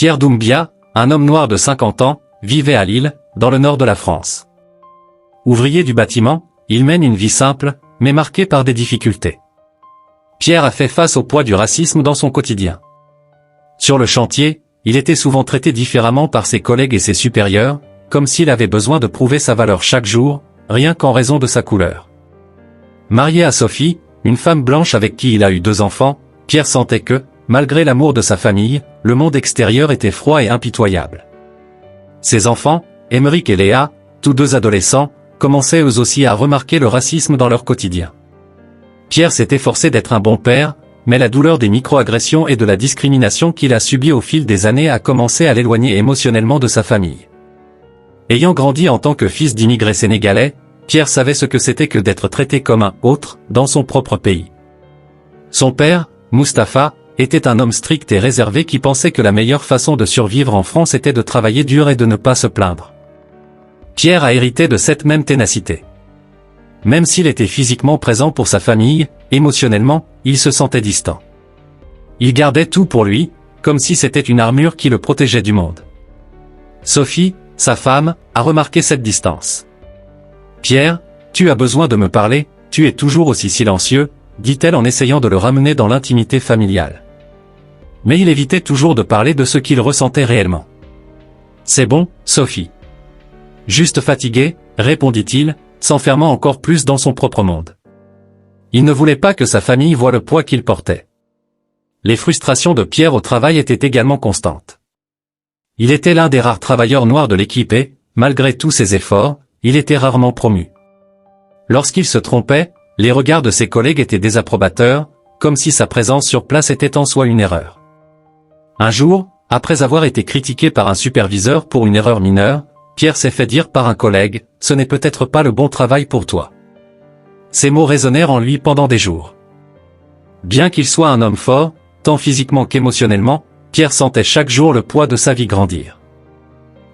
Pierre Doumbia, un homme noir de 50 ans, vivait à Lille, dans le nord de la France. Ouvrier du bâtiment, il mène une vie simple, mais marquée par des difficultés. Pierre a fait face au poids du racisme dans son quotidien. Sur le chantier, il était souvent traité différemment par ses collègues et ses supérieurs, comme s'il avait besoin de prouver sa valeur chaque jour, rien qu'en raison de sa couleur. Marié à Sophie, une femme blanche avec qui il a eu 2 enfants, Pierre sentait que, malgré l'amour de sa famille, le monde extérieur était froid et impitoyable. Ses enfants, Émeric et Léa, tous 2 adolescents, commençaient eux aussi à remarquer le racisme dans leur quotidien. Pierre s'est efforcé d'être un bon père, mais la douleur des micro-agressions et de la discrimination qu'il a subie au fil des années a commencé à l'éloigner émotionnellement de sa famille. Ayant grandi en tant que fils d'immigrés sénégalais, Pierre savait ce que c'était que d'être traité comme un « autre » dans son propre pays. Son père, Mustapha, était un homme strict et réservé qui pensait que la meilleure façon de survivre en France était de travailler dur et de ne pas se plaindre. Pierre a hérité de cette même ténacité. Même s'il était physiquement présent pour sa famille, émotionnellement, il se sentait distant. Il gardait tout pour lui, comme si c'était une armure qui le protégeait du monde. Sophie, sa femme, a remarqué cette distance. « Pierre, tu as besoin de me parler, tu es toujours aussi silencieux », dit-elle en essayant de le ramener dans l'intimité familiale. Mais il évitait toujours de parler de ce qu'il ressentait réellement. « C'est bon, Sophie. »« Juste fatigué », répondit-il, s'enfermant encore plus dans son propre monde. Il ne voulait pas que sa famille voie le poids qu'il portait. Les frustrations de Pierre au travail étaient également constantes. Il était l'un des rares travailleurs noirs de l'équipe et, malgré tous ses efforts, il était rarement promu. Lorsqu'il se trompait, les regards de ses collègues étaient désapprobateurs, comme si sa présence sur place était en soi une erreur. Un jour, après avoir été critiqué par un superviseur pour une erreur mineure, Pierre s'est fait dire par un collègue « Ce n'est peut-être pas le bon travail pour toi ». Ces mots résonnèrent en lui pendant des jours. Bien qu'il soit un homme fort, tant physiquement qu'émotionnellement, Pierre sentait chaque jour le poids de sa vie grandir.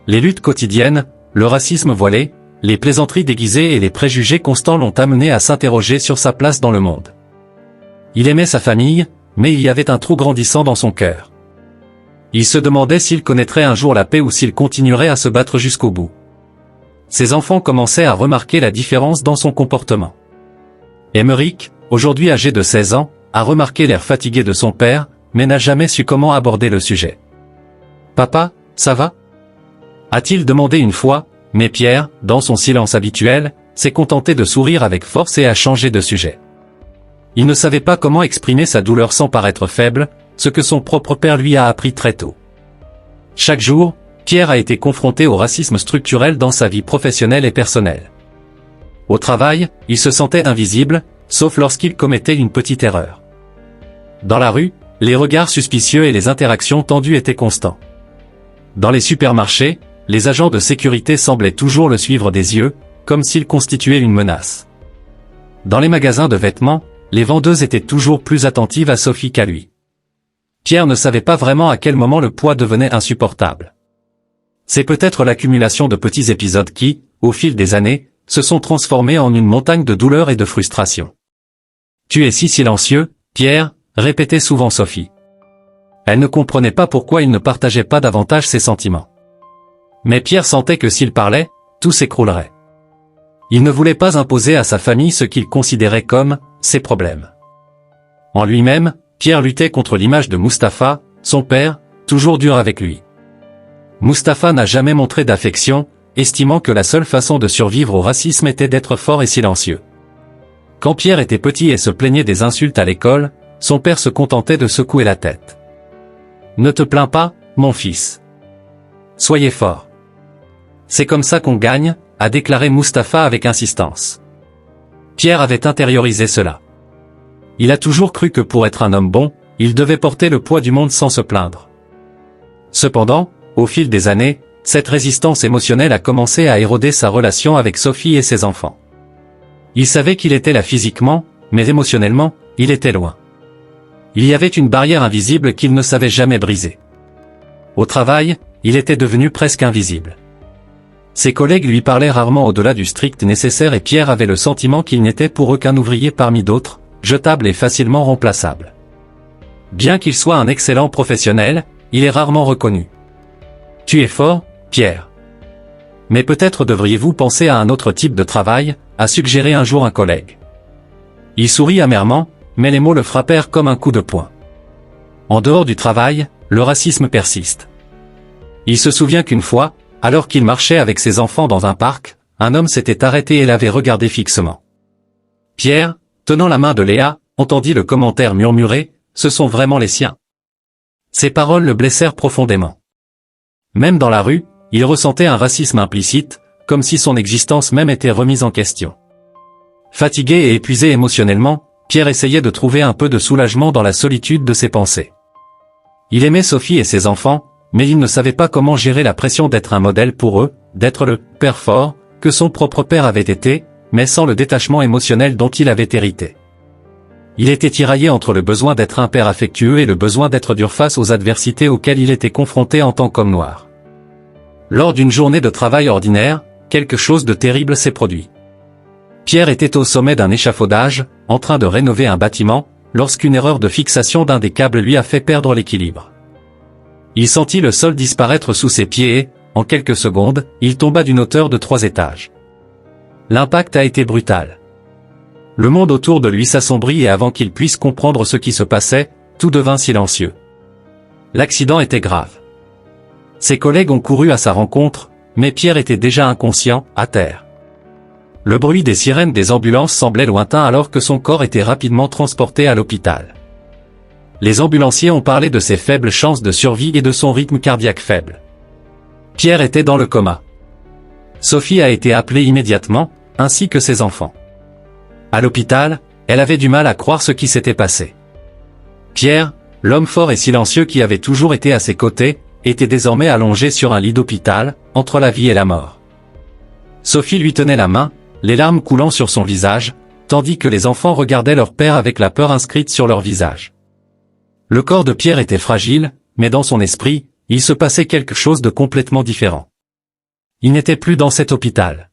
Les luttes quotidiennes, le racisme voilé, les plaisanteries déguisées et les préjugés constants l'ont amené à s'interroger sur sa place dans le monde. Il aimait sa famille, mais il y avait un trou grandissant dans son cœur. Il se demandait s'il connaîtrait un jour la paix ou s'il continuerait à se battre jusqu'au bout. Ses enfants commençaient à remarquer la différence dans son comportement. Émeric, aujourd'hui âgé de 16 ans, a remarqué l'air fatigué de son père, mais n'a jamais su comment aborder le sujet. « Papa, ça va ?» a-t-il demandé une fois, mais Pierre, dans son silence habituel, s'est contenté de sourire avec force et a changé de sujet. Il ne savait pas comment exprimer sa douleur sans paraître faible, ce que son propre père lui a appris très tôt. Chaque jour, Pierre a été confronté au racisme structurel dans sa vie professionnelle et personnelle. Au travail, il se sentait invisible, sauf lorsqu'il commettait une petite erreur. Dans la rue, les regards suspicieux et les interactions tendues étaient constants. Dans les supermarchés, les agents de sécurité semblaient toujours le suivre des yeux, comme s'il constituait une menace. Dans les magasins de vêtements, les vendeuses étaient toujours plus attentives à Sophie qu'à lui. Pierre ne savait pas vraiment à quel moment le poids devenait insupportable. C'est peut-être l'accumulation de petits épisodes qui, au fil des années, se sont transformés en une montagne de douleur et de frustration. « Tu es si silencieux, Pierre », répétait souvent Sophie. Elle ne comprenait pas pourquoi il ne partageait pas davantage ses sentiments. Mais Pierre sentait que s'il parlait, tout s'écroulerait. Il ne voulait pas imposer à sa famille ce qu'il considérait comme ses problèmes. En lui-même, Pierre luttait contre l'image de Mustapha, son père, toujours dur avec lui. Mustapha n'a jamais montré d'affection, estimant que la seule façon de survivre au racisme était d'être fort et silencieux. Quand Pierre était petit et se plaignait des insultes à l'école, son père se contentait de secouer la tête. « Ne te plains pas, mon fils. Soyez fort. C'est comme ça qu'on gagne », a déclaré Mustapha avec insistance. Pierre avait intériorisé cela. Il a toujours cru que pour être un homme bon, il devait porter le poids du monde sans se plaindre. Cependant, au fil des années, cette résistance émotionnelle a commencé à éroder sa relation avec Sophie et ses enfants. Il savait qu'il était là physiquement, mais émotionnellement, il était loin. Il y avait une barrière invisible qu'il ne savait jamais briser. Au travail, il était devenu presque invisible. Ses collègues lui parlaient rarement au-delà du strict nécessaire et Pierre avait le sentiment qu'il n'était pour eux qu'un ouvrier parmi d'autres, jetable et facilement remplaçable. Bien qu'il soit un excellent professionnel, il est rarement reconnu. Tu es fort, Pierre. Mais peut-être devriez-vous penser à un autre type de travail, a suggéré un jour un collègue. Il sourit amèrement, mais les mots le frappèrent comme un coup de poing. En dehors du travail, le racisme persiste. Il se souvient qu'une fois, alors qu'il marchait avec ses enfants dans un parc, un homme s'était arrêté et l'avait regardé fixement. Pierre, tenant la main de Léa, entendit le commentaire murmuré, « Ce sont vraiment les siens ». Ces paroles le blessèrent profondément. Même dans la rue, il ressentait un racisme implicite, comme si son existence même était remise en question. Fatigué et épuisé émotionnellement, Pierre essayait de trouver un peu de soulagement dans la solitude de ses pensées. Il aimait Sophie et ses enfants, mais il ne savait pas comment gérer la pression d'être un modèle pour eux, d'être le « père fort » que son propre père avait été, mais sans le détachement émotionnel dont il avait hérité. Il était tiraillé entre le besoin d'être un père affectueux et le besoin d'être dur face aux adversités auxquelles il était confronté en tant qu'homme noir. Lors d'une journée de travail ordinaire, quelque chose de terrible s'est produit. Pierre était au sommet d'un échafaudage, en train de rénover un bâtiment, lorsqu'une erreur de fixation d'un des câbles lui a fait perdre l'équilibre. Il sentit le sol disparaître sous ses pieds et, en quelques secondes, il tomba d'une hauteur de 3 étages. L'impact a été brutal. Le monde autour de lui s'assombrit et avant qu'il puisse comprendre ce qui se passait, tout devint silencieux. L'accident était grave. Ses collègues ont couru à sa rencontre, mais Pierre était déjà inconscient, à terre. Le bruit des sirènes des ambulances semblait lointain alors que son corps était rapidement transporté à l'hôpital. Les ambulanciers ont parlé de ses faibles chances de survie et de son rythme cardiaque faible. Pierre était dans le coma. Sophie a été appelée immédiatement, ainsi que ses enfants. À l'hôpital, elle avait du mal à croire ce qui s'était passé. Pierre, l'homme fort et silencieux qui avait toujours été à ses côtés, était désormais allongé sur un lit d'hôpital, entre la vie et la mort. Sophie lui tenait la main, les larmes coulant sur son visage, tandis que les enfants regardaient leur père avec la peur inscrite sur leur visage. Le corps de Pierre était fragile, mais dans son esprit, il se passait quelque chose de complètement différent. Il n'était plus dans cet hôpital.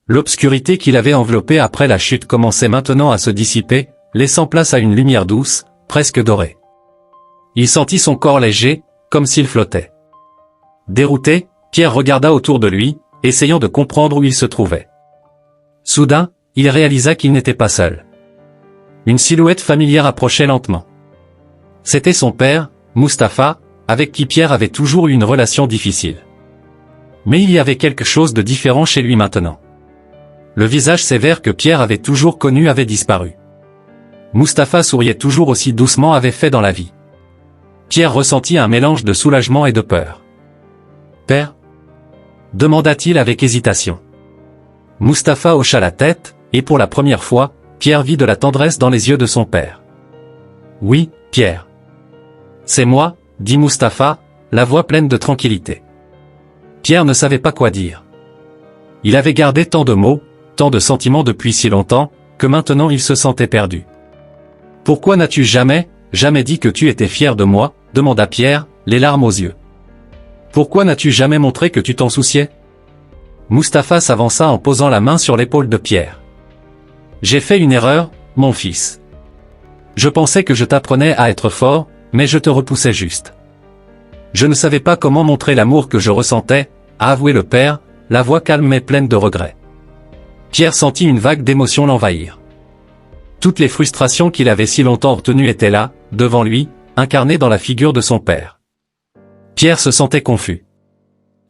L'obscurité qui l'avait enveloppé après la chute commençait maintenant à se dissiper, laissant place à une lumière douce, presque dorée. Il sentit son corps léger, comme s'il flottait. Dérouté, Pierre regarda autour de lui, essayant de comprendre où il se trouvait. Soudain, il réalisa qu'il n'était pas seul. Une silhouette familière approchait lentement. C'était son père, Mustapha, avec qui Pierre avait toujours eu une relation difficile. Mais il y avait quelque chose de différent chez lui maintenant. Le visage sévère que Pierre avait toujours connu avait disparu. Mustapha souriait toujours aussi doucement avait fait dans la vie. Pierre ressentit un mélange de soulagement et de peur. « Père » demanda-t-il avec hésitation. Mustapha hocha la tête, et pour la première fois, Pierre vit de la tendresse dans les yeux de son père. « Oui, Pierre. »« C'est moi, » dit Mustapha, la voix pleine de tranquillité. Pierre ne savait pas quoi dire. Il avait gardé tant de mots, tant de sentiments depuis si longtemps, que maintenant il se sentait perdu. « Pourquoi n'as-tu jamais dit que tu étais fier de moi ?» demanda Pierre, les larmes aux yeux. « Pourquoi n'as-tu jamais montré que tu t'en souciais ?» Mustapha s'avança en posant la main sur l'épaule de Pierre. « J'ai fait une erreur, mon fils. Je pensais que je t'apprenais à être fort, mais je te repoussais juste. Je ne savais pas comment montrer l'amour que je ressentais, » a avoué le père, la voix calme mais pleine de regrets. Pierre sentit une vague d'émotion l'envahir. Toutes les frustrations qu'il avait si longtemps retenues étaient là, devant lui, incarnées dans la figure de son père. Pierre se sentait confus.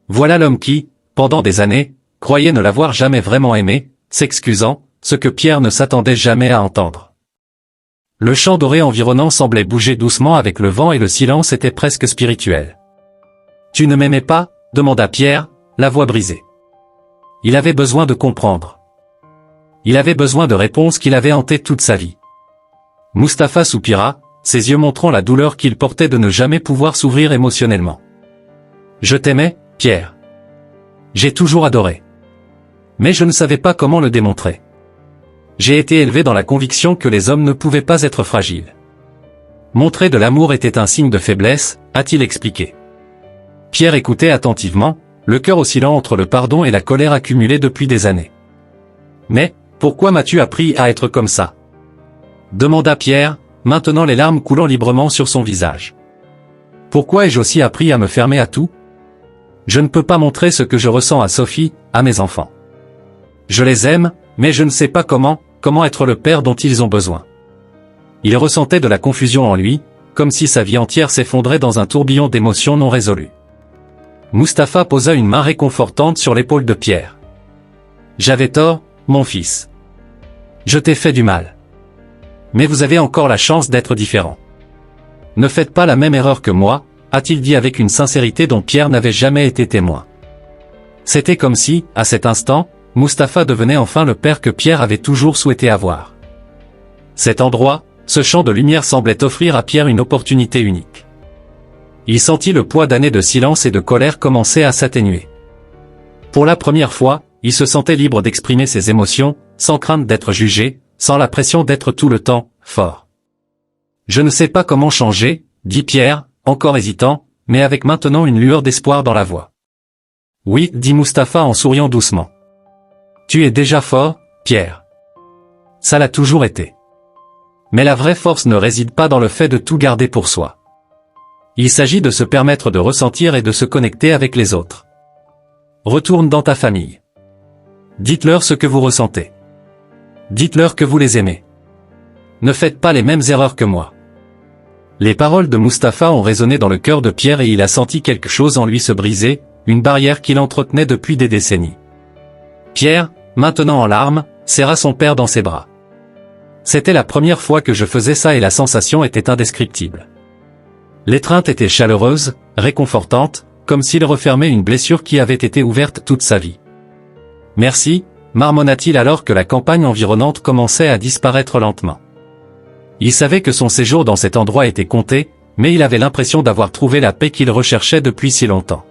Voilà l'homme qui, pendant des années, croyait ne l'avoir jamais vraiment aimé, s'excusant, ce que Pierre ne s'attendait jamais à entendre. Le champ doré environnant semblait bouger doucement avec le vent et le silence était presque spirituel. « Tu ne m'aimais pas ?» demanda Pierre, la voix brisée. Il avait besoin de comprendre. Il avait besoin de réponses qu'il avait hantées toute sa vie. Mustapha soupira, ses yeux montrant la douleur qu'il portait de ne jamais pouvoir s'ouvrir émotionnellement. « Je t'aimais, Pierre. J'ai toujours adoré. Mais je ne savais pas comment le démontrer. J'ai été élevé dans la conviction que les hommes ne pouvaient pas être fragiles. Montrer de l'amour était un signe de faiblesse, a-t-il expliqué. Pierre écoutait attentivement, le cœur oscillant entre le pardon et la colère accumulée depuis des années. « Mais, pourquoi m'as-tu appris à être comme ça ?» demanda Pierre, maintenant les larmes coulant librement sur son visage. « Pourquoi ai-je aussi appris à me fermer à tout ?» Je ne peux pas montrer ce que je ressens à Sophie, à mes enfants. Je les aime, mais je ne sais pas comment être le père dont ils ont besoin. Il ressentait de la confusion en lui, comme si sa vie entière s'effondrait dans un tourbillon d'émotions non résolues. Mustapha posa une main réconfortante sur l'épaule de Pierre. J'avais tort, mon fils. Je t'ai fait du mal. Mais vous avez encore la chance d'être différent. Ne faites pas la même erreur que moi, a-t-il dit avec une sincérité dont Pierre n'avait jamais été témoin. C'était comme si, à cet instant, Mustapha devenait enfin le père que Pierre avait toujours souhaité avoir. Cet endroit, ce champ de lumière semblait offrir à Pierre une opportunité unique. Il sentit le poids d'années de silence et de colère commencer à s'atténuer. Pour la première fois, il se sentait libre d'exprimer ses émotions, sans crainte d'être jugé, sans la pression d'être tout le temps fort. Je ne sais pas comment changer, dit Pierre, encore hésitant, mais avec maintenant une lueur d'espoir dans la voix. Oui, dit Mustapha en souriant doucement. Tu es déjà fort, Pierre. Ça l'a toujours été. Mais la vraie force ne réside pas dans le fait de tout garder pour soi. Il s'agit de se permettre de ressentir et de se connecter avec les autres. Retourne dans ta famille. Dites-leur ce que vous ressentez. Dites-leur que vous les aimez. Ne faites pas les mêmes erreurs que moi. Les paroles de Mustapha ont résonné dans le cœur de Pierre et il a senti quelque chose en lui se briser, une barrière qu'il entretenait depuis des décennies. Pierre, maintenant en larmes, serra son père dans ses bras. C'était la première fois que je faisais ça et la sensation était indescriptible. L'étreinte était chaleureuse, réconfortante, comme s'il refermait une blessure qui avait été ouverte toute sa vie. Merci, marmonna-t-il alors que la campagne environnante commençait à disparaître lentement. Il savait que son séjour dans cet endroit était compté, mais il avait l'impression d'avoir trouvé la paix qu'il recherchait depuis si longtemps.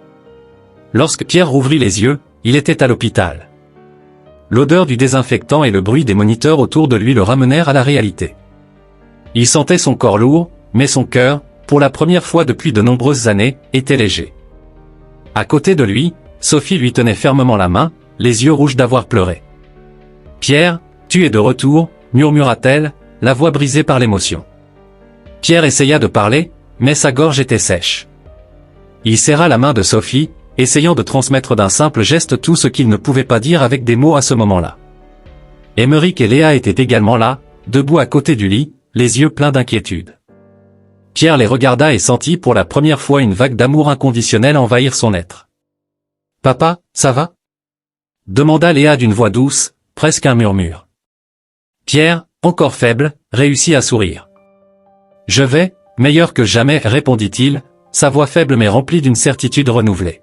Lorsque Pierre rouvrit les yeux, il était à l'hôpital. L'odeur du désinfectant et le bruit des moniteurs autour de lui le ramenèrent à la réalité. Il sentait son corps lourd, mais son cœur, pour la première fois depuis de nombreuses années, était léger. À côté de lui, Sophie lui tenait fermement la main, les yeux rouges d'avoir pleuré. « Pierre, tu es de retour » murmura-t-elle, la voix brisée par l'émotion. Pierre essaya de parler, mais sa gorge était sèche. Il serra la main de Sophie, essayant de transmettre d'un simple geste tout ce qu'il ne pouvait pas dire avec des mots à ce moment-là. Émeric et Léa étaient également là, debout à côté du lit, les yeux pleins d'inquiétude. Pierre les regarda et sentit pour la première fois une vague d'amour inconditionnel envahir son être. « Papa, ça va ?» demanda Léa d'une voix douce, presque un murmure. Pierre, encore faible, réussit à sourire. « Je vais, meilleur que jamais, répondit-il, sa voix faible mais remplie d'une certitude renouvelée.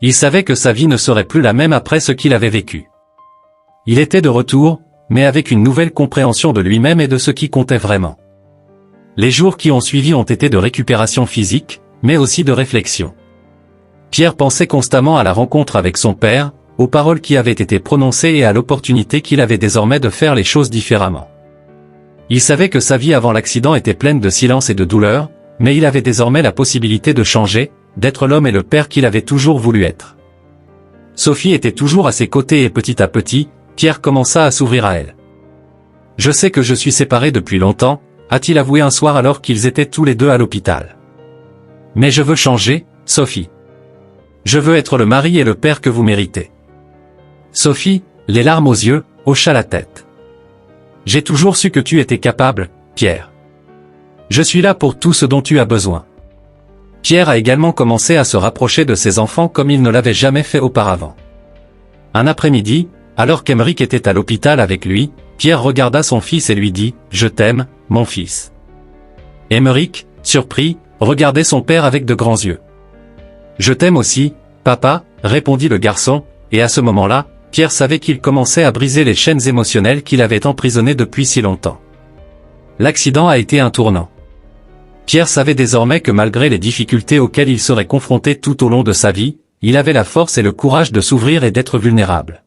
Il savait que sa vie ne serait plus la même après ce qu'il avait vécu. Il était de retour, mais avec une nouvelle compréhension de lui-même et de ce qui comptait vraiment. Les jours qui ont suivi ont été de récupération physique, mais aussi de réflexion. Pierre pensait constamment à la rencontre avec son père, aux paroles qui avaient été prononcées et à l'opportunité qu'il avait désormais de faire les choses différemment. Il savait que sa vie avant l'accident était pleine de silence et de douleur, mais il avait désormais la possibilité de changer, d'être l'homme et le père qu'il avait toujours voulu être. Sophie était toujours à ses côtés et petit à petit, Pierre commença à s'ouvrir à elle. « Je sais que je suis séparé depuis longtemps », a-t-il avoué un soir alors qu'ils étaient tous les deux à l'hôpital. « Mais je veux changer, Sophie. Je veux être le mari et le père que vous méritez. » Sophie, les larmes aux yeux, hocha la tête. « J'ai toujours su que tu étais capable, Pierre. Je suis là pour tout ce dont tu as besoin. » Pierre a également commencé à se rapprocher de ses enfants comme il ne l'avait jamais fait auparavant. Un après-midi, alors qu'Émeric était à l'hôpital avec lui, Pierre regarda son fils et lui dit « Je t'aime, mon fils. » Émeric, surpris, regardait son père avec de grands yeux. « Je t'aime aussi, papa, » répondit le garçon, et à ce moment-là, Pierre savait qu'il commençait à briser les chaînes émotionnelles qu'il avait emprisonnées depuis si longtemps. L'accident a été un tournant. Pierre savait désormais que malgré les difficultés auxquelles il serait confronté tout au long de sa vie, il avait la force et le courage de s'ouvrir et d'être vulnérable.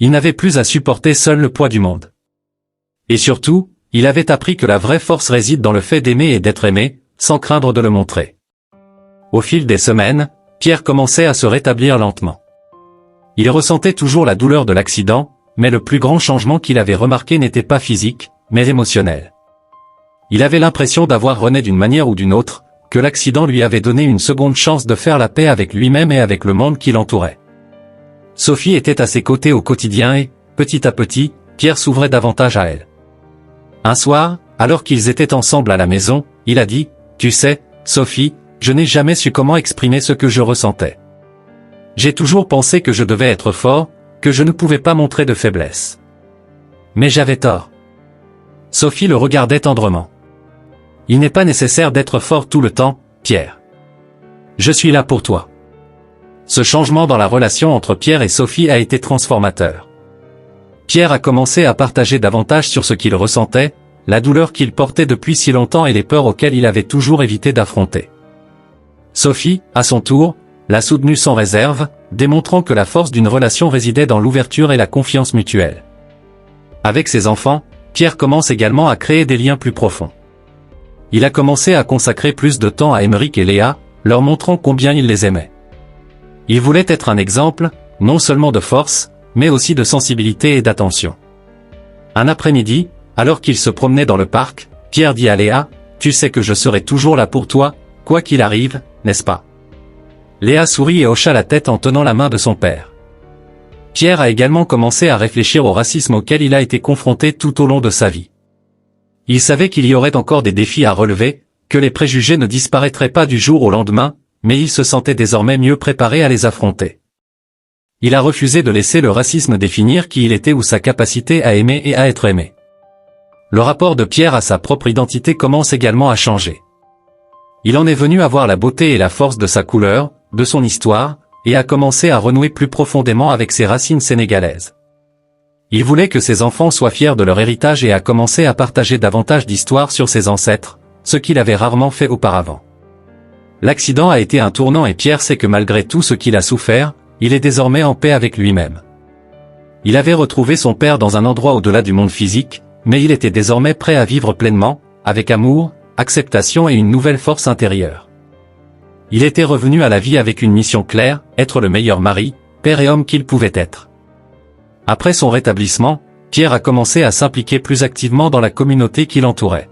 Il n'avait plus à supporter seul le poids du monde. Et surtout, il avait appris que la vraie force réside dans le fait d'aimer et d'être aimé, sans craindre de le montrer. Au fil des semaines, Pierre commençait à se rétablir lentement. Il ressentait toujours la douleur de l'accident, mais le plus grand changement qu'il avait remarqué n'était pas physique, mais émotionnel. Il avait l'impression d'avoir rené d'une manière ou d'une autre, que l'accident lui avait donné une seconde chance de faire la paix avec lui-même et avec le monde qui l'entourait. Sophie était à ses côtés au quotidien et, petit à petit, Pierre s'ouvrait davantage à elle. Un soir, alors qu'ils étaient ensemble à la maison, il a dit « Tu sais, Sophie, je n'ai jamais su comment exprimer ce que je ressentais. J'ai toujours pensé que je devais être fort, que je ne pouvais pas montrer de faiblesse. Mais j'avais tort. » Sophie le regardait tendrement. « Il n'est pas nécessaire d'être fort tout le temps, Pierre. Je suis là pour toi. » Ce changement dans la relation entre Pierre et Sophie a été transformateur. Pierre a commencé à partager davantage sur ce qu'il ressentait, la douleur qu'il portait depuis si longtemps et les peurs auxquelles il avait toujours évité d'affronter. Sophie, à son tour, l'a soutenu sans réserve, démontrant que la force d'une relation résidait dans l'ouverture et la confiance mutuelle. Avec ses enfants, Pierre commence également à créer des liens plus profonds. Il a commencé à consacrer plus de temps à Émeric et Léa, leur montrant combien il les aimait. Il voulait être un exemple, non seulement de force, mais aussi de sensibilité et d'attention. Un après-midi, alors qu'il se promenait dans le parc, Pierre dit à Léa, « Tu sais que je serai toujours là pour toi, quoi qu'il arrive, n'est-ce pas ?» Léa sourit et hocha la tête en tenant la main de son père. Pierre a également commencé à réfléchir au racisme auquel il a été confronté tout au long de sa vie. Il savait qu'il y aurait encore des défis à relever, que les préjugés ne disparaîtraient pas du jour au lendemain, mais il se sentait désormais mieux préparé à les affronter. Il a refusé de laisser le racisme définir qui il était ou sa capacité à aimer et à être aimé. Le rapport de Pierre à sa propre identité commence également à changer. Il en est venu à voir la beauté et la force de sa couleur, de son histoire, et a commencé à renouer plus profondément avec ses racines sénégalaises. Il voulait que ses enfants soient fiers de leur héritage et a commencé à partager davantage d'histoires sur ses ancêtres, ce qu'il avait rarement fait auparavant. L'accident a été un tournant et Pierre sait que malgré tout ce qu'il a souffert, il est désormais en paix avec lui-même. Il avait retrouvé son père dans un endroit au-delà du monde physique, mais il était désormais prêt à vivre pleinement, avec amour, acceptation et une nouvelle force intérieure. Il était revenu à la vie avec une mission claire, être le meilleur mari, père et homme qu'il pouvait être. Après son rétablissement, Pierre a commencé à s'impliquer plus activement dans la communauté qui l'entourait.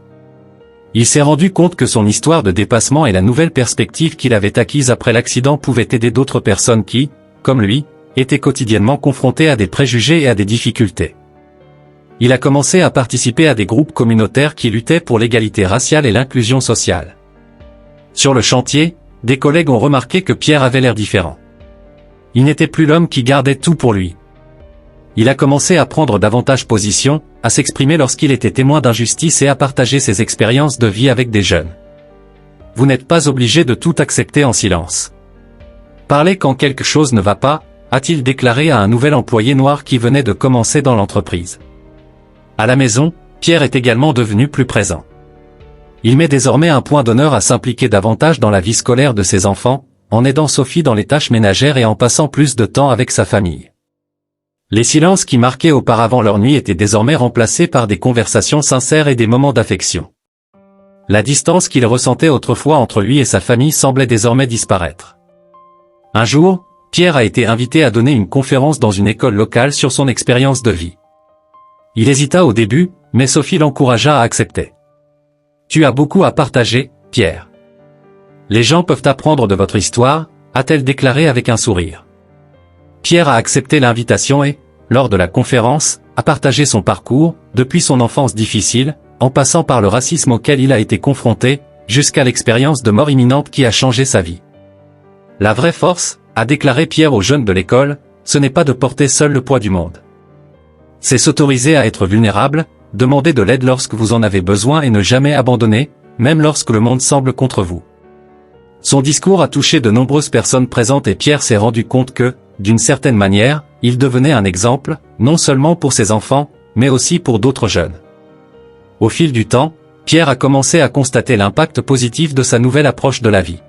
Il s'est rendu compte que son histoire de dépassement et la nouvelle perspective qu'il avait acquise après l'accident pouvaient aider d'autres personnes qui, comme lui, étaient quotidiennement confrontées à des préjugés et à des difficultés. Il a commencé à participer à des groupes communautaires qui luttaient pour l'égalité raciale et l'inclusion sociale. Sur le chantier, des collègues ont remarqué que Pierre avait l'air différent. Il n'était plus l'homme qui gardait tout pour lui. Il a commencé à prendre davantage position, à s'exprimer lorsqu'il était témoin d'injustice et à partager ses expériences de vie avec des jeunes. Vous n'êtes pas obligé de tout accepter en silence. Parlez quand quelque chose ne va pas, a-t-il déclaré à un nouvel employé noir qui venait de commencer dans l'entreprise. À la maison, Pierre est également devenu plus présent. Il met désormais un point d'honneur à s'impliquer davantage dans la vie scolaire de ses enfants, en aidant Sophie dans les tâches ménagères et en passant plus de temps avec sa famille. Les silences qui marquaient auparavant leur nuit étaient désormais remplacés par des conversations sincères et des moments d'affection. La distance qu'il ressentait autrefois entre lui et sa famille semblait désormais disparaître. Un jour, Pierre a été invité à donner une conférence dans une école locale sur son expérience de vie. Il hésita au début, mais Sophie l'encouragea à accepter. « Tu as beaucoup à partager, Pierre. Les gens peuvent apprendre de votre histoire », a-t-elle déclaré avec un sourire. Pierre a accepté l'invitation et, lors de la conférence, a partagé son parcours, depuis son enfance difficile, en passant par le racisme auquel il a été confronté, jusqu'à l'expérience de mort imminente qui a changé sa vie. La vraie force, a déclaré Pierre aux jeunes de l'école, ce n'est pas de porter seul le poids du monde. C'est s'autoriser à être vulnérable, demander de l'aide lorsque vous en avez besoin et ne jamais abandonner, même lorsque le monde semble contre vous. Son discours a touché de nombreuses personnes présentes et Pierre s'est rendu compte que, d'une certaine manière, il devenait un exemple, non seulement pour ses enfants, mais aussi pour d'autres jeunes. Au fil du temps, Pierre a commencé à constater l'impact positif de sa nouvelle approche de la vie.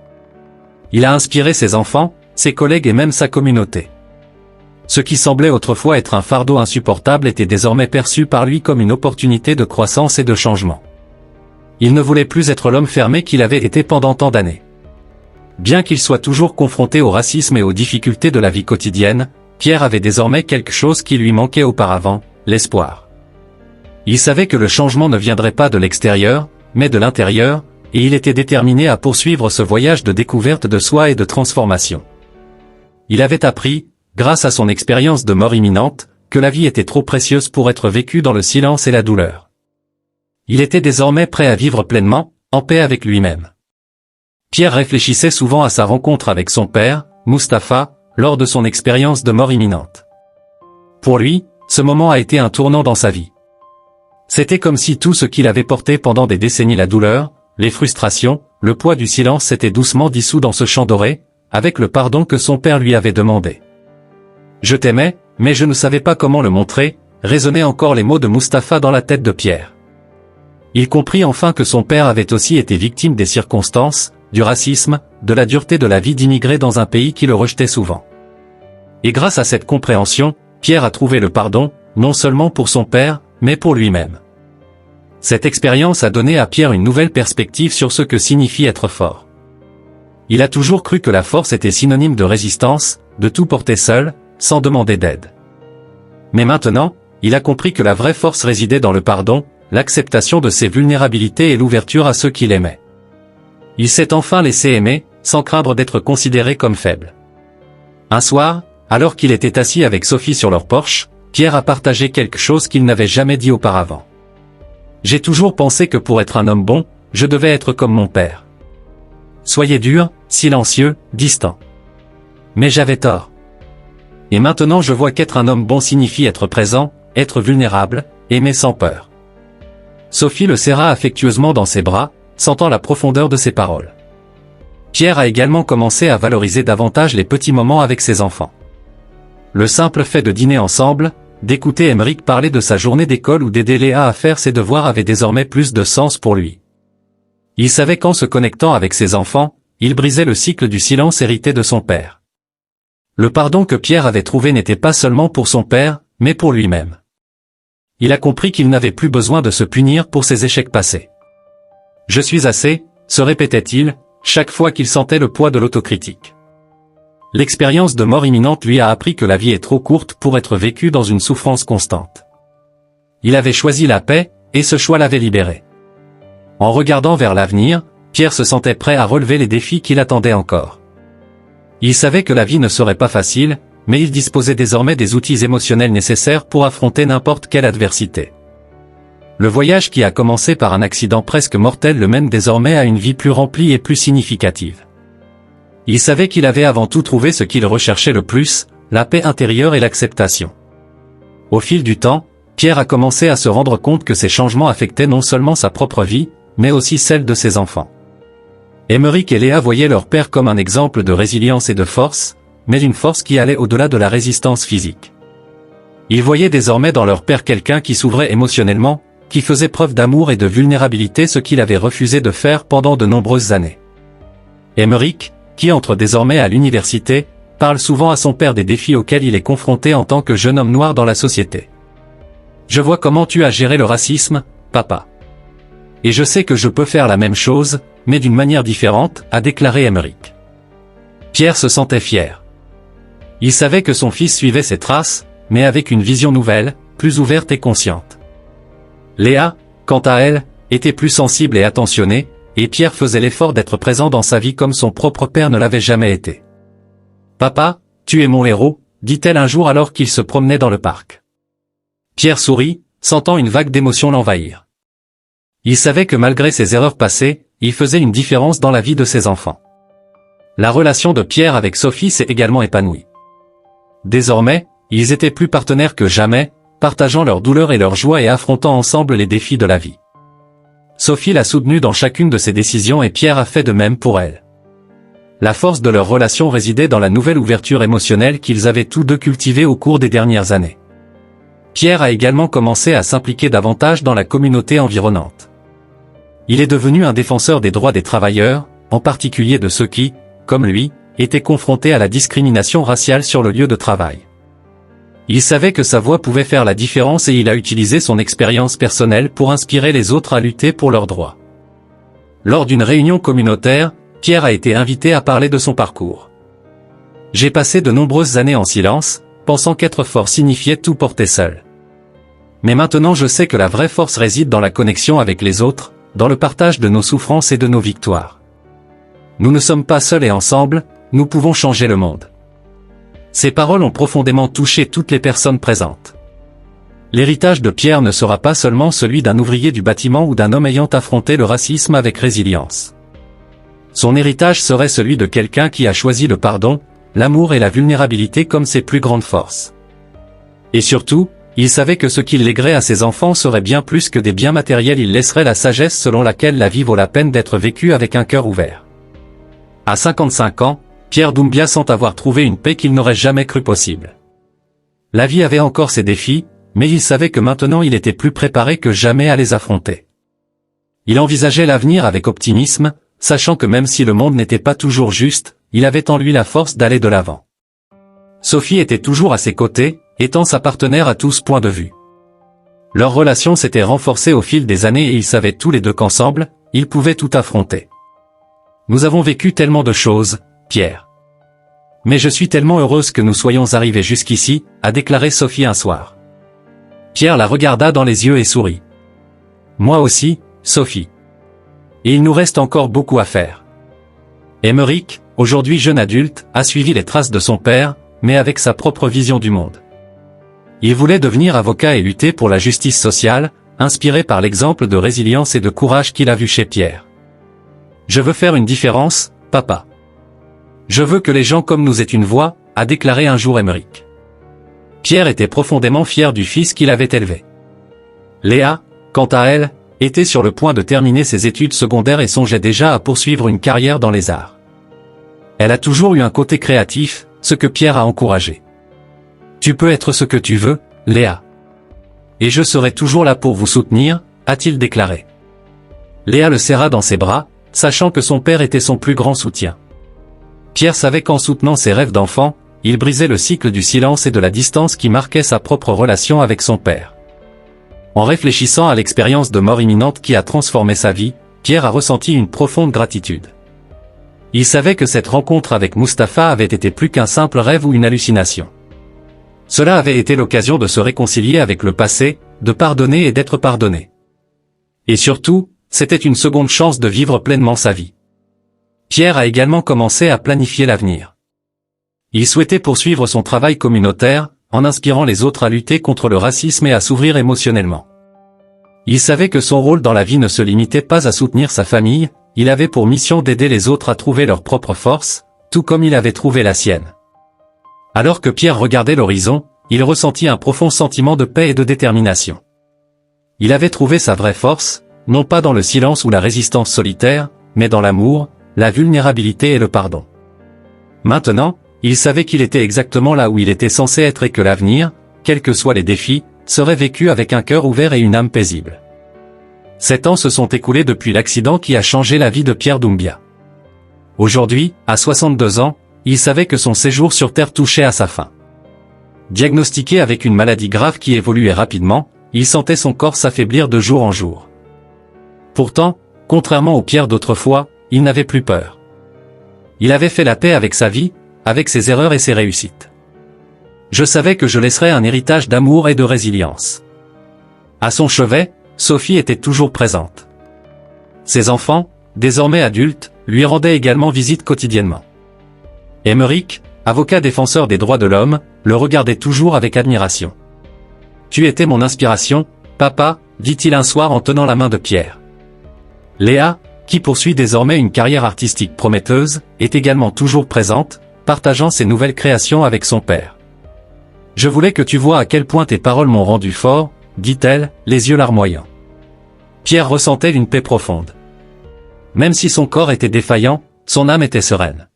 Il a inspiré ses enfants, ses collègues et même sa communauté. Ce qui semblait autrefois être un fardeau insupportable était désormais perçu par lui comme une opportunité de croissance et de changement. Il ne voulait plus être l'homme fermé qu'il avait été pendant tant d'années. Bien qu'il soit toujours confronté au racisme et aux difficultés de la vie quotidienne, Pierre avait désormais quelque chose qui lui manquait auparavant, l'espoir. Il savait que le changement ne viendrait pas de l'extérieur, mais de l'intérieur, et il était déterminé à poursuivre ce voyage de découverte de soi et de transformation. Il avait appris, grâce à son expérience de mort imminente, que la vie était trop précieuse pour être vécue dans le silence et la douleur. Il était désormais prêt à vivre pleinement, en paix avec lui-même. Pierre réfléchissait souvent à sa rencontre avec son père, Mustapha, lors de son expérience de mort imminente. Pour lui, ce moment a été un tournant dans sa vie. C'était comme si tout ce qu'il avait porté pendant des décennies, la douleur, les frustrations, le poids du silence, s'était doucement dissous dans ce champ doré, avec le pardon que son père lui avait demandé. « Je t'aimais, mais je ne savais pas comment le montrer », résonnaient encore les mots de Mustapha dans la tête de Pierre. Il comprit enfin que son père avait aussi été victime des circonstances, du racisme, de la dureté de la vie d'immigré dans un pays qui le rejetait souvent. Et grâce à cette compréhension, Pierre a trouvé le pardon, non seulement pour son père, mais pour lui-même. Cette expérience a donné à Pierre une nouvelle perspective sur ce que signifie être fort. Il a toujours cru que la force était synonyme de résistance, de tout porter seul, sans demander d'aide. Mais maintenant, il a compris que la vraie force résidait dans le pardon, l'acceptation de ses vulnérabilités et l'ouverture à ceux qu'il aimait. Il s'est enfin laissé aimer, sans craindre d'être considéré comme faible. Un soir, alors qu'il était assis avec Sophie sur leur porche, Pierre a partagé quelque chose qu'il n'avait jamais dit auparavant. « J'ai toujours pensé que pour être un homme bon, je devais être comme mon père. Soyez dur, silencieux, distant. Mais j'avais tort. Et maintenant je vois qu'être un homme bon signifie être présent, être vulnérable, aimer sans peur. » Sophie le serra affectueusement dans ses bras, sentant la profondeur de ses paroles. Pierre a également commencé à valoriser davantage les petits moments avec ses enfants. Le simple fait de dîner ensemble, d'écouter Aymeric parler de sa journée d'école ou d'aider Léa à faire ses devoirs avait désormais plus de sens pour lui. Il savait qu'en se connectant avec ses enfants, il brisait le cycle du silence hérité de son père. Le pardon que Pierre avait trouvé n'était pas seulement pour son père, mais pour lui-même. Il a compris qu'il n'avait plus besoin de se punir pour ses échecs passés. « Je suis assez », se répétait-il, chaque fois qu'il sentait le poids de l'autocritique. L'expérience de mort imminente lui a appris que la vie est trop courte pour être vécue dans une souffrance constante. Il avait choisi la paix, et ce choix l'avait libéré. En regardant vers l'avenir, Pierre se sentait prêt à relever les défis qui l'attendaient encore. Il savait que la vie ne serait pas facile, mais il disposait désormais des outils émotionnels nécessaires pour affronter n'importe quelle adversité. Le voyage qui a commencé par un accident presque mortel le mène désormais à une vie plus remplie et plus significative. Il savait qu'il avait avant tout trouvé ce qu'il recherchait le plus, la paix intérieure et l'acceptation. Au fil du temps, Pierre a commencé à se rendre compte que ces changements affectaient non seulement sa propre vie, mais aussi celle de ses enfants. Aymeric et Léa voyaient leur père comme un exemple de résilience et de force, mais d'une force qui allait au-delà de la résistance physique. Ils voyaient désormais dans leur père quelqu'un qui s'ouvrait émotionnellement, qui faisait preuve d'amour et de vulnérabilité, ce qu'il avait refusé de faire pendant de nombreuses années. Aymeric, qui entre désormais à l'université, parle souvent à son père des défis auxquels il est confronté en tant que jeune homme noir dans la société. « Je vois comment tu as géré le racisme, papa. Et je sais que je peux faire la même chose, mais d'une manière différente », a déclaré Aymeric. Pierre se sentait fier. Il savait que son fils suivait ses traces, mais avec une vision nouvelle, plus ouverte et consciente. Léa, quant à elle, était plus sensible et attentionnée, et Pierre faisait l'effort d'être présent dans sa vie comme son propre père ne l'avait jamais été. « Papa, tu es mon héros », dit-elle un jour alors qu'il se promenait dans le parc. Pierre sourit, sentant une vague d'émotion l'envahir. Il savait que malgré ses erreurs passées, il faisait une différence dans la vie de ses enfants. La relation de Pierre avec Sophie s'est également épanouie. Désormais, ils étaient plus partenaires que jamais, partageant leurs douleurs et leurs joies et affrontant ensemble les défis de la vie. Sophie l'a soutenue dans chacune de ses décisions et Pierre a fait de même pour elle. La force de leur relation résidait dans la nouvelle ouverture émotionnelle qu'ils avaient tous deux cultivée au cours des dernières années. Pierre a également commencé à s'impliquer davantage dans la communauté environnante. Il est devenu un défenseur des droits des travailleurs, en particulier de ceux qui, comme lui, étaient confrontés à la discrimination raciale sur le lieu de travail. Il savait que sa voix pouvait faire la différence et il a utilisé son expérience personnelle pour inspirer les autres à lutter pour leurs droits. Lors d'une réunion communautaire, Pierre a été invité à parler de son parcours. « J'ai passé de nombreuses années en silence, pensant qu'être fort signifiait tout porter seul. Mais maintenant je sais que la vraie force réside dans la connexion avec les autres, dans le partage de nos souffrances et de nos victoires. Nous ne sommes pas seuls et ensemble, nous pouvons changer le monde. Ces paroles ont profondément touché toutes les personnes présentes. L'héritage de Pierre ne sera pas seulement celui d'un ouvrier du bâtiment ou d'un homme ayant affronté le racisme avec résilience. Son héritage serait celui de quelqu'un qui a choisi le pardon, l'amour et la vulnérabilité comme ses plus grandes forces. Et surtout, il savait que ce qu'il léguerait à ses enfants serait bien plus que des biens matériels, il laisserait la sagesse selon laquelle la vie vaut la peine d'être vécue avec un cœur ouvert. À 55 ans, Pierre Doumbia sent avoir trouvé une paix qu'il n'aurait jamais cru possible. La vie avait encore ses défis, mais il savait que maintenant il était plus préparé que jamais à les affronter. Il envisageait l'avenir avec optimisme, sachant que même si le monde n'était pas toujours juste, il avait en lui la force d'aller de l'avant. Sophie était toujours à ses côtés, étant sa partenaire à tous points de vue. Leur relation s'était renforcée au fil des années et ils savaient tous les deux qu'ensemble, ils pouvaient tout affronter. Nous avons vécu tellement de choses, Pierre. Mais je suis tellement heureuse que nous soyons arrivés jusqu'ici, a déclaré Sophie un soir. Pierre la regarda dans les yeux et sourit. Moi aussi, Sophie. Et il nous reste encore beaucoup à faire. Émeric, aujourd'hui jeune adulte, a suivi les traces de son père, mais avec sa propre vision du monde. Il voulait devenir avocat et lutter pour la justice sociale, inspiré par l'exemple de résilience et de courage qu'il a vu chez Pierre. Je veux faire une différence, papa. Je veux que les gens comme nous aient une voix, a déclaré un jour Émeric. Pierre était profondément fier du fils qu'il avait élevé. Léa, quant à elle, était sur le point de terminer ses études secondaires et songeait déjà à poursuivre une carrière dans les arts. Elle a toujours eu un côté créatif, ce que Pierre a encouragé. Tu peux être ce que tu veux, Léa. Et je serai toujours là pour vous soutenir, a-t-il déclaré. Léa le serra dans ses bras, sachant que son père était son plus grand soutien. Pierre savait qu'en soutenant ses rêves d'enfant, il brisait le cycle du silence et de la distance qui marquait sa propre relation avec son père. En réfléchissant à l'expérience de mort imminente qui a transformé sa vie, Pierre a ressenti une profonde gratitude. Il savait que cette rencontre avec Mustapha avait été plus qu'un simple rêve ou une hallucination. Cela avait été l'occasion de se réconcilier avec le passé, de pardonner et d'être pardonné. Et surtout, c'était une seconde chance de vivre pleinement sa vie. Pierre a également commencé à planifier l'avenir. Il souhaitait poursuivre son travail communautaire, en inspirant les autres à lutter contre le racisme et à s'ouvrir émotionnellement. Il savait que son rôle dans la vie ne se limitait pas à soutenir sa famille, il avait pour mission d'aider les autres à trouver leur propre force, tout comme il avait trouvé la sienne. Alors que Pierre regardait l'horizon, il ressentit un profond sentiment de paix et de détermination. Il avait trouvé sa vraie force, non pas dans le silence ou la résistance solitaire, mais dans l'amour, la vulnérabilité et le pardon. Maintenant, il savait qu'il était exactement là où il était censé être et que l'avenir, quels que soient les défis, serait vécu avec un cœur ouvert et une âme paisible. 7 ans se sont écoulés depuis l'accident qui a changé la vie de Pierre Doumbia. Aujourd'hui, à 62 ans, il savait que son séjour sur Terre touchait à sa fin. Diagnostiqué avec une maladie grave qui évoluait rapidement, il sentait son corps s'affaiblir de jour en jour. Pourtant, contrairement au Pierre d'autrefois, il n'avait plus peur. Il avait fait la paix avec sa vie, avec ses erreurs et ses réussites. Je savais que je laisserais un héritage d'amour et de résilience. À son chevet, Sophie était toujours présente. Ses enfants, désormais adultes, lui rendaient également visite quotidiennement. Émeric, avocat défenseur des droits de l'homme, le regardait toujours avec admiration. « Tu étais mon inspiration, papa », dit-il un soir en tenant la main de Pierre. Léa, qui poursuit désormais une carrière artistique prometteuse, est également toujours présente, partageant ses nouvelles créations avec son père. « Je voulais que tu vois à quel point tes paroles m'ont rendu fort », dit-elle, les yeux larmoyants. Pierre ressentait une paix profonde. Même si son corps était défaillant, son âme était sereine.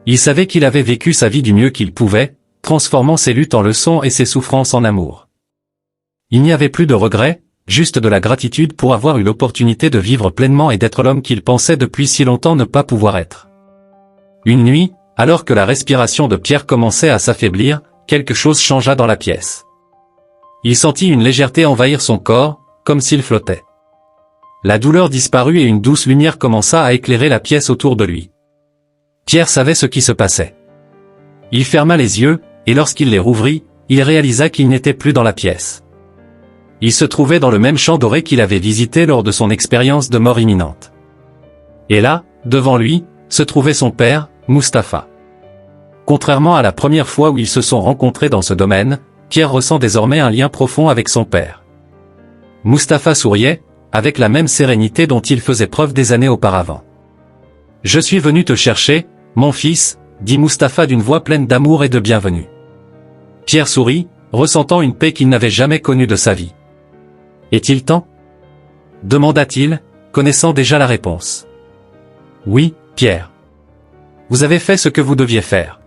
Il savait qu'il avait vécu sa vie du mieux qu'il pouvait, transformant ses luttes en leçons et ses souffrances en amour. Il n'y avait plus de regrets, juste de la gratitude pour avoir eu l'opportunité de vivre pleinement et d'être l'homme qu'il pensait depuis si longtemps ne pas pouvoir être. Une nuit, alors que la respiration de Pierre commençait à s'affaiblir, quelque chose changea dans la pièce. Il sentit une légèreté envahir son corps, comme s'il flottait. La douleur disparut et une douce lumière commença à éclairer la pièce autour de lui. Pierre savait ce qui se passait. Il ferma les yeux, et lorsqu'il les rouvrit, il réalisa qu'il n'était plus dans la pièce. il se trouvait dans le même champ doré qu'il avait visité lors de son expérience de mort imminente. Et là, devant lui, se trouvait son père, Mustapha. Contrairement à la première fois où ils se sont rencontrés dans ce domaine, Pierre ressent désormais un lien profond avec son père. Mustapha souriait, avec la même sérénité dont il faisait preuve des années auparavant. « Je suis venu te chercher, mon fils », dit Mustapha d'une voix pleine d'amour et de bienvenue. Pierre sourit, ressentant une paix qu'il n'avait jamais connue de sa vie. « Est-il temps ?» demanda-t-il, connaissant déjà la réponse. « Oui, Pierre. Vous avez fait ce que vous deviez faire.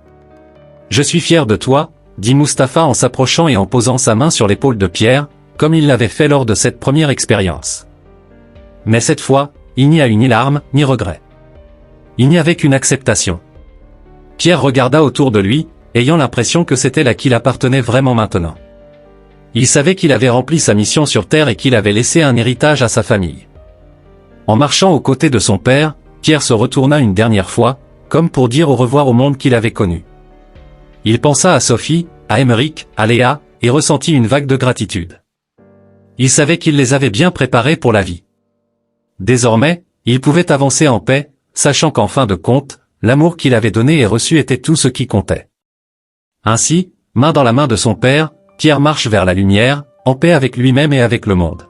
Je suis fier de toi, » dit Mustapha en s'approchant et en posant sa main sur l'épaule de Pierre, comme il l'avait fait lors de cette première expérience. Mais cette fois, il n'y a eu ni larmes, ni regrets. Il n'y avait qu'une acceptation. Pierre regarda autour de lui, ayant l'impression que c'était là qu'il appartenait vraiment maintenant. Il savait qu'il avait rempli sa mission sur Terre et qu'il avait laissé un héritage à sa famille. En marchant aux côtés de son père, Pierre se retourna une dernière fois, comme pour dire au revoir au monde qu'il avait connu. Il pensa à Sophie, à Émeric, à Léa, et ressentit une vague de gratitude. Il savait qu'il les avait bien préparés pour la vie. Désormais, il pouvait avancer en paix, sachant qu'en fin de compte, l'amour qu'il avait donné et reçu était tout ce qui comptait. Ainsi, main dans la main de son père, Pierre marche vers la lumière, en paix avec lui-même et avec le monde.